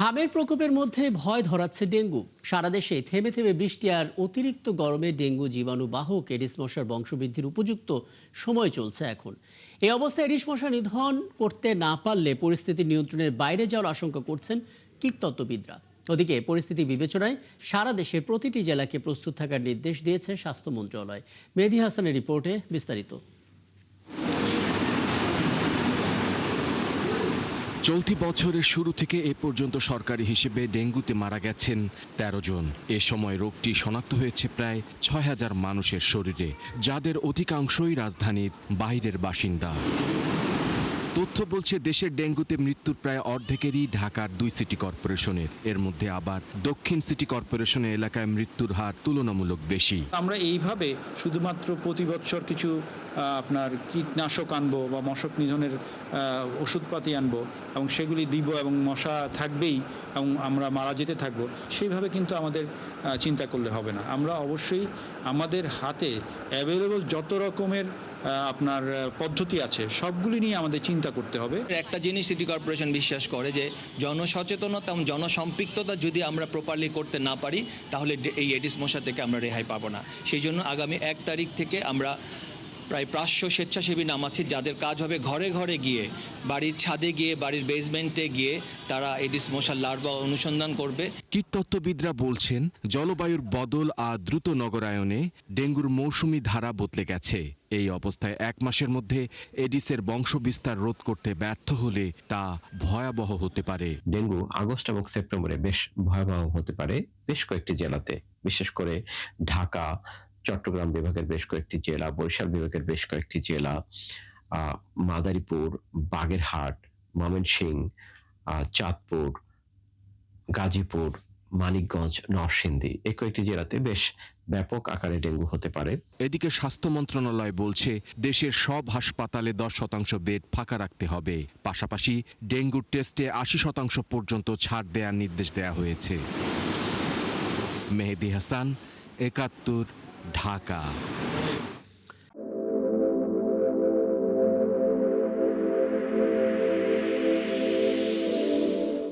হামের প্রকোপের মধ্যে ভয় ধরাচ্ছে ডেঙ্গু। সারা দেশে থেমে থেমে বৃষ্টি আর অতিরিক্ত গরমে ডেঙ্গু জীবাণুবাহক এডিস মশার বংশবৃদ্ধির উপযুক্ত সময় চলছে এখন। এই অবস্থায় এডিস মশা নিধন করতে না পারলে পরিস্থিতি নিয়ন্ত্রণের বাইরে যাওয়ার আশঙ্কা করছেন কীটতত্ত্ববিদরা। ওদিকে পরিস্থিতি বিবেচনায় সারা দেশের প্রতিটি জেলাকে প্রস্তুত থাকার নির্দেশ দিয়েছে স্বাস্থ্য মন্ত্রণালয়। মেহেদী হাসানের রিপোর্টে বিস্তারিত। চলতি বছরের শুরু থেকে এ পর্যন্ত সরকারি হিসেবে ডেঙ্গুতে মারা গেছেন ১৩ জন। এ সময় রোগটি শনাক্ত হয়েছে প্রায় ৬,০০০ মানুষের শরীরে, যাদের অধিকাংশই রাজধানীর বাইরের বাসিন্দা। তথ্য বলছে দেশের ডেঙ্গুতে মৃত্যুর প্রায় অর্ধেকেরই ঢাকার ২ সিটি কর্পোরেশনের। এর মধ্যে আবার দক্ষিণ সিটি কর্পোরেশনের এলাকায় মৃত্যুর হার তুলনামূলক বেশি। আমরা এইভাবে শুধুমাত্র প্রতি বছর কিছু আপনার কীটনাশক আনবো বা মশক নিধনের ওষুধপাতি আনবো এবং সেগুলি দিব এবং মশা থাকবেই এবং আমরা মারা যেতে থাকবো, সেইভাবে কিন্তু আমাদের চিন্তা করলে হবে না। আমরা অবশ্যই আমাদের হাতে অ্যাভেলেবল যত রকমের আপনার পদ্ধতি আছে সবগুলি নিয়ে আমাদের চিন্তা করতে হবে। একটা জিনিস সিটি কর্পোরেশন বিশ্বাস করে যে জনসচেতনতা এবং জনসম্পৃক্ততা যদি আমরা প্রপারলি করতে না পারি তাহলে এই এডিস মশা থেকে আমরা রেহাই পাবো না। সেই জন্য আগামী ১ তারিখ থেকে আমরা প্রায় ৫০০ স্বেচ্ছাসেবী নামাচ্ছি, যাদের কাজ হবে ঘরে ঘরে গিয়ে, বাড়ির ছাদে গিয়ে, বাড়ির বেসমেন্টে গিয়ে তারা এডিস মশার লার্ভা অনুসন্ধান করবে। কীটতত্ত্ববিদরা বলছেন, জলবায়ুর বদল আর দ্রুত নগরায়নে ডেঙ্গুর মৌসুমি ধারা বদলে গেছে। এই অবস্থায় ১ মাসের মধ্যে এডিসের বংশবিস্তার রোধ করতে ব্যর্থ হলে তা ভয়াবহ হতে পারে। ডেঙ্গু আগস্ট এবং সেপ্টেম্বরে বেশ ভয়াবহ হতে পারে বেশ কয়েকটি জেলাতে, বিশেষ করে ঢাকা, চট্টগ্রাম বিভাগের বেশ কয়েকটি জেলা, বরিশাল বিভাগের বেশ কয়েকটি জেলা, মাদারীপুর, বাগেরহাট, ময়মনসিংহ, চাঁদপুর, গাজীপুর, মানিকগঞ্জ, নরসিংদী এই কয়েকটি জেলাতে বেশ ব্যাপক আকারে ডেঙ্গু হতে পারে। এদিকে স্বাস্থ্য মন্ত্রণালয় বলছে, দেশের সব হাসপাতালে ১০% বেড ফাঁকা রাখতে হবে। পাশাপাশি ডেঙ্গুর টেস্টে ৮০% পর্যন্ত ছাড় দেওয়ার নির্দেশ দেওয়া হয়েছে। মেহেদী হাসান, ৭১, ঢাকা।